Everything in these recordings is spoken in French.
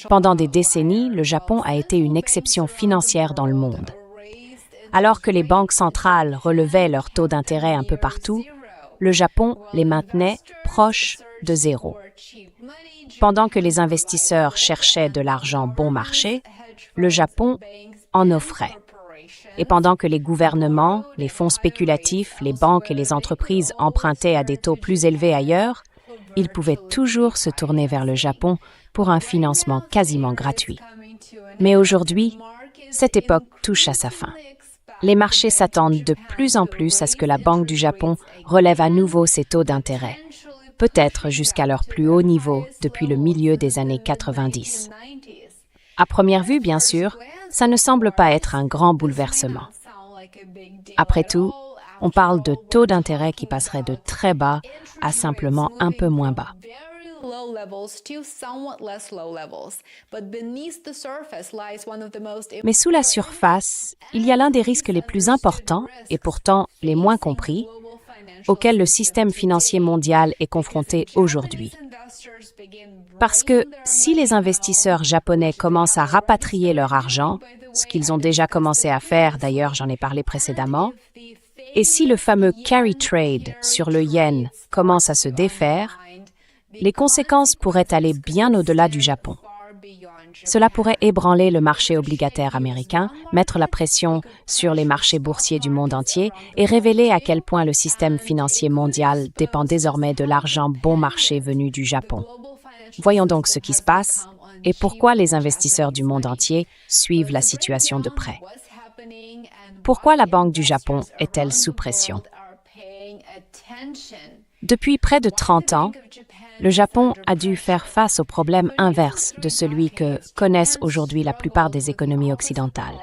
Pendant des décennies, le Japon a été une exception financière dans le monde. Alors que les banques centrales relevaient leurs taux d'intérêt un peu partout, le Japon les maintenait proches de zéro. Pendant que les investisseurs cherchaient de l'argent bon marché, le Japon en offrait. Et pendant que les gouvernements, les fonds spéculatifs, les banques et les entreprises empruntaient à des taux plus élevés ailleurs, ils pouvaient toujours se tourner vers le Japon pour un financement quasiment gratuit. Mais aujourd'hui, cette époque touche à sa fin. Les marchés s'attendent de plus en plus à ce que la Banque du Japon relève à nouveau ses taux d'intérêt, peut-être jusqu'à leur plus haut niveau depuis le milieu des années 90. À première vue, bien sûr, ça ne semble pas être un grand bouleversement. Après tout, on parle de taux d'intérêt qui passeraient de très bas à simplement un peu moins bas. Mais sous la surface, il y a l'un des risques les plus importants, et pourtant les moins compris, auxquels le système financier mondial est confronté aujourd'hui. Parce que si les investisseurs japonais commencent à rapatrier leur argent, ce qu'ils ont déjà commencé à faire, d'ailleurs j'en ai parlé précédemment, et si le fameux carry trade sur le yen commence à se défaire, les conséquences pourraient aller bien au-delà du Japon. Cela pourrait ébranler le marché obligataire américain, mettre la pression sur les marchés boursiers du monde entier et révéler à quel point le système financier mondial dépend désormais de l'argent bon marché venu du Japon. Voyons donc ce qui se passe et pourquoi les investisseurs du monde entier suivent la situation de près. Pourquoi la Banque du Japon est-elle sous pression? Depuis près de 30 ans, le Japon a dû faire face au problème inverse de celui que connaissent aujourd'hui la plupart des économies occidentales.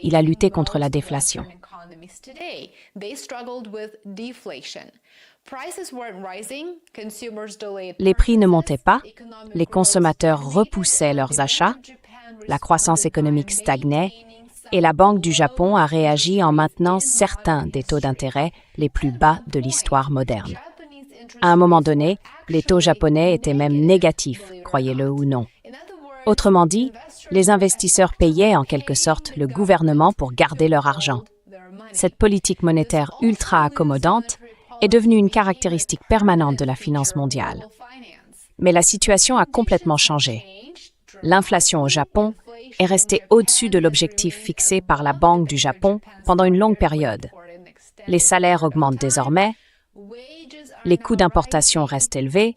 Il a lutté contre la déflation. Les prix ne montaient pas, les consommateurs repoussaient leurs achats, la croissance économique stagnait et la Banque du Japon a réagi en maintenant certains des taux d'intérêt les plus bas de l'histoire moderne. À un moment donné, les taux japonais étaient même négatifs, croyez-le ou non. Autrement dit, les investisseurs payaient en quelque sorte le gouvernement pour garder leur argent. Cette politique monétaire ultra accommodante est devenue une caractéristique permanente de la finance mondiale. Mais la situation a complètement changé. L'inflation au Japon est restée au-dessus de l'objectif fixé par la Banque du Japon pendant une longue période. Les salaires augmentent désormais, les coûts d'importation restent élevés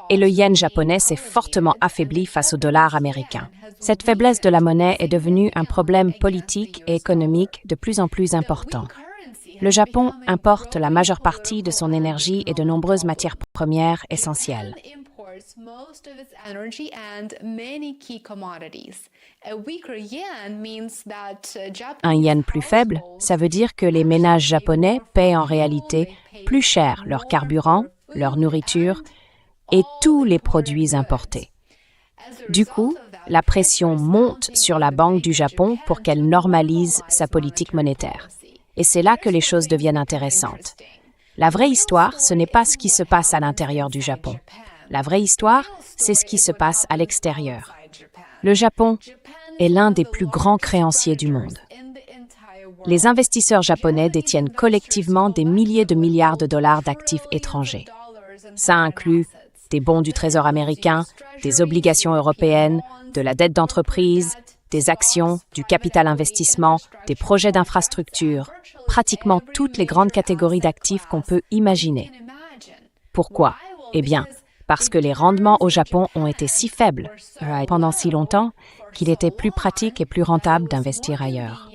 et le yen japonais s'est fortement affaibli face au dollar américain. Cette faiblesse de la monnaie est devenue un problème politique et économique de plus en plus important. Le Japon importe la majeure partie de son énergie et de nombreuses matières premières essentielles. Un yen plus faible, ça veut dire que les ménages japonais paient en réalité plus cher leur carburant, leur nourriture et tous les produits importés. Du coup, la pression monte sur la Banque du Japon pour qu'elle normalise sa politique monétaire. Et c'est là que les choses deviennent intéressantes. La vraie histoire, ce n'est pas ce qui se passe à l'intérieur du Japon. La vraie histoire, c'est ce qui se passe à l'extérieur. Le Japon est l'un des plus grands créanciers du monde. Les investisseurs japonais détiennent collectivement des milliers de milliards de dollars d'actifs étrangers. Ça inclut des bons du Trésor américain, des obligations européennes, de la dette d'entreprise, des actions, du capital investissement, des projets d'infrastructure, pratiquement toutes les grandes catégories d'actifs qu'on peut imaginer. Pourquoi? Eh bien, parce que les rendements au Japon ont été si faibles pendant si longtemps qu'il était plus pratique et plus rentable d'investir ailleurs.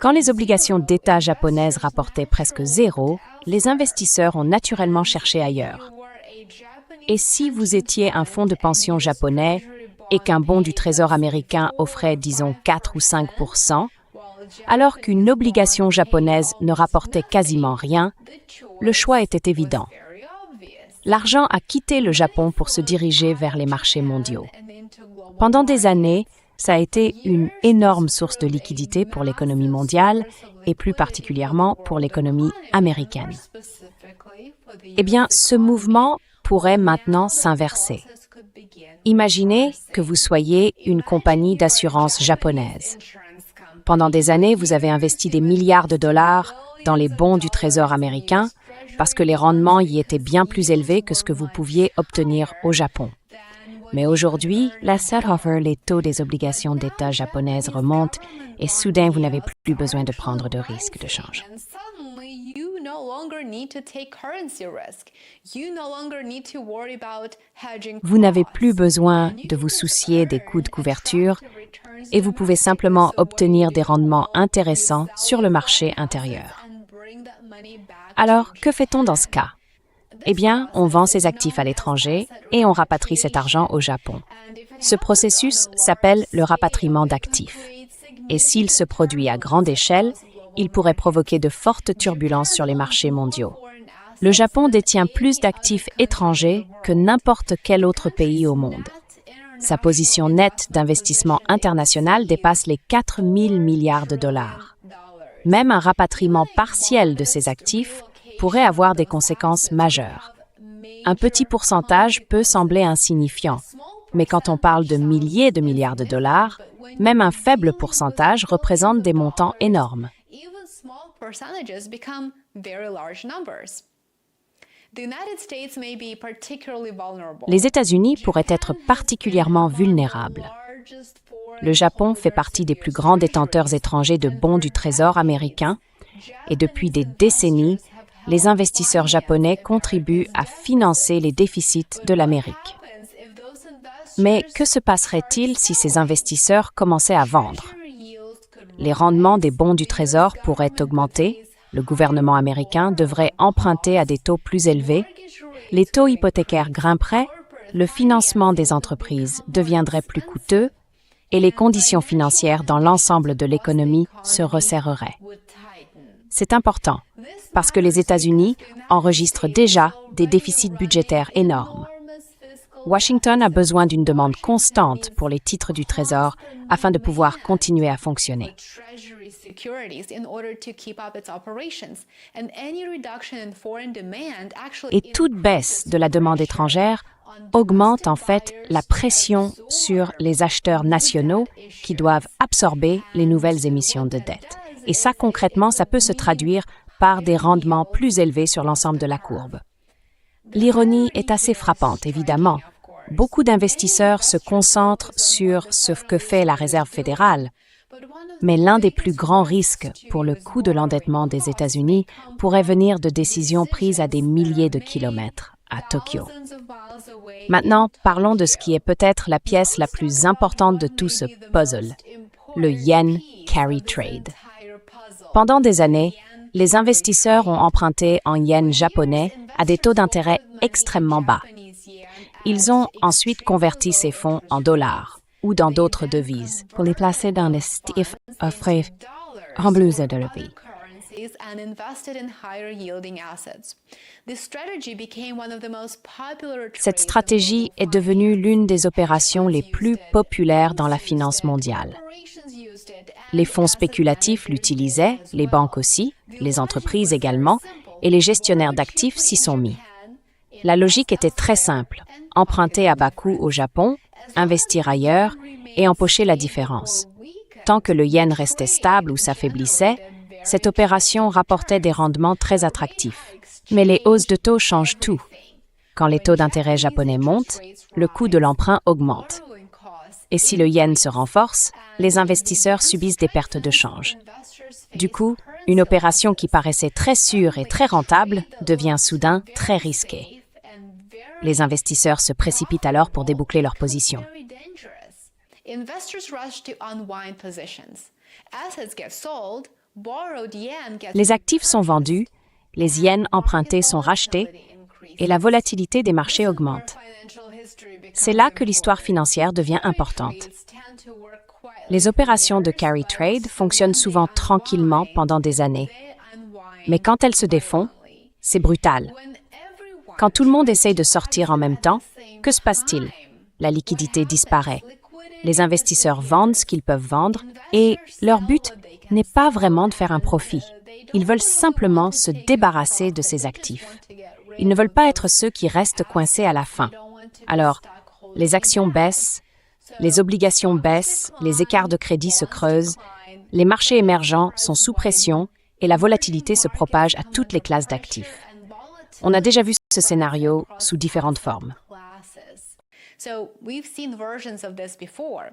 Quand les obligations d'État japonaises rapportaient presque zéro, les investisseurs ont naturellement cherché ailleurs. Et si vous étiez un fonds de pension japonais et qu'un bon du Trésor américain offrait, disons, 4 ou 5%, alors qu'une obligation japonaise ne rapportait quasiment rien, le choix était évident. L'argent a quitté le Japon pour se diriger vers les marchés mondiaux. Pendant des années, Ça a été une énorme source de liquidité pour l'économie mondiale et plus particulièrement pour l'économie américaine. Eh bien, ce mouvement pourrait maintenant s'inverser. Imaginez que vous soyez une compagnie d'assurance japonaise. Pendant des années, vous avez investi des milliards de dollars dans les bons du Trésor américain parce que les rendements y étaient bien plus élevés que ce que vous pouviez obtenir au Japon. Mais aujourd'hui, la Safe les taux des obligations d'État japonaises remontent et soudain, vous n'avez plus besoin de prendre de risques de change. Vous n'avez plus besoin de vous soucier des coûts de couverture et vous pouvez simplement obtenir des rendements intéressants sur le marché intérieur. Alors, que fait-on dans ce cas? Eh bien, on vend ses actifs à l'étranger et on rapatrie cet argent au Japon. Ce processus s'appelle le rapatriement d'actifs. Et s'il se produit à grande échelle, il pourrait provoquer de fortes turbulences sur les marchés mondiaux. Le Japon détient plus d'actifs étrangers que n'importe quel autre pays au monde. Sa position nette d'investissement international dépasse les 4 000 milliards de dollars. Même un rapatriement partiel de ces actifs pourrait avoir des conséquences majeures. Un petit pourcentage peut sembler insignifiant, mais quand on parle de milliers de milliards de dollars, même un faible pourcentage représente des montants énormes. Les États-Unis pourraient être particulièrement vulnérables. Le Japon fait partie des plus grands détenteurs étrangers de bons du Trésor américain et depuis des décennies, les investisseurs japonais contribuent à financer les déficits de l'Amérique. Mais que se passerait-il si ces investisseurs commençaient à vendre? Les rendements des bons du Trésor pourraient augmenter, le gouvernement américain devrait emprunter à des taux plus élevés, les taux hypothécaires grimperaient, le financement des entreprises deviendrait plus coûteux et les conditions financières dans l'ensemble de l'économie se resserreraient. C'est important parce que les États-Unis enregistrent déjà des déficits budgétaires énormes. Washington a besoin d'une demande constante pour les titres du Trésor afin de pouvoir continuer à fonctionner. Et toute baisse de la demande étrangère augmente en fait la pression sur les acheteurs nationaux qui doivent absorber les nouvelles émissions de dette. Et ça, concrètement, ça peut se traduire par des rendements plus élevés sur l'ensemble de la courbe. L'ironie est assez frappante, évidemment. Beaucoup d'investisseurs se concentrent sur ce que fait la Réserve fédérale. Mais l'un des plus grands risques pour le coût de l'endettement des États-Unis pourrait venir de décisions prises à des milliers de kilomètres, à Tokyo. Maintenant, parlons de ce qui est peut-être la pièce la plus importante de tout ce puzzle, le yen carry trade. Pendant des années, les investisseurs ont emprunté en yens japonais à des taux d'intérêt extrêmement bas. Ils ont ensuite converti ces fonds en dollars ou dans d'autres devises pour les placer dans les actifs offrés en plus de devises. Cette stratégie est devenue l'une des opérations les plus populaires dans la finance mondiale. Les fonds spéculatifs l'utilisaient, les banques aussi, les entreprises également, et les gestionnaires d'actifs s'y sont mis. La logique était très simple, emprunter à bas coût au Japon, investir ailleurs et empocher la différence. Tant que le yen restait stable ou s'affaiblissait, cette opération rapportait des rendements très attractifs. Mais les hausses de taux changent tout. Quand les taux d'intérêt japonais montent, le coût de l'emprunt augmente. Et si le yen se renforce, les investisseurs subissent des pertes de change. Du coup, une opération qui paraissait très sûre et très rentable devient soudain très risquée. Les investisseurs se précipitent alors pour déboucler leur position. Les actifs sont vendus, les yens empruntés sont rachetés et la volatilité des marchés augmente. C'est là que l'histoire financière devient importante. Les opérations de carry trade fonctionnent souvent tranquillement pendant des années. Mais quand elles se défont, c'est brutal. Quand tout le monde essaie de sortir en même temps, que se passe-t-il? La liquidité disparaît. Les investisseurs vendent ce qu'ils peuvent vendre et leur but n'est pas vraiment de faire un profit. Ils veulent simplement se débarrasser de ces actifs. Ils ne veulent pas être ceux qui restent coincés à la fin. Alors, les actions baissent, les obligations baissent, les écarts de crédit se creusent, les marchés émergents sont sous pression et la volatilité se propage à toutes les classes d'actifs. On a déjà vu ce scénario sous différentes formes. So we've seen versions of this before.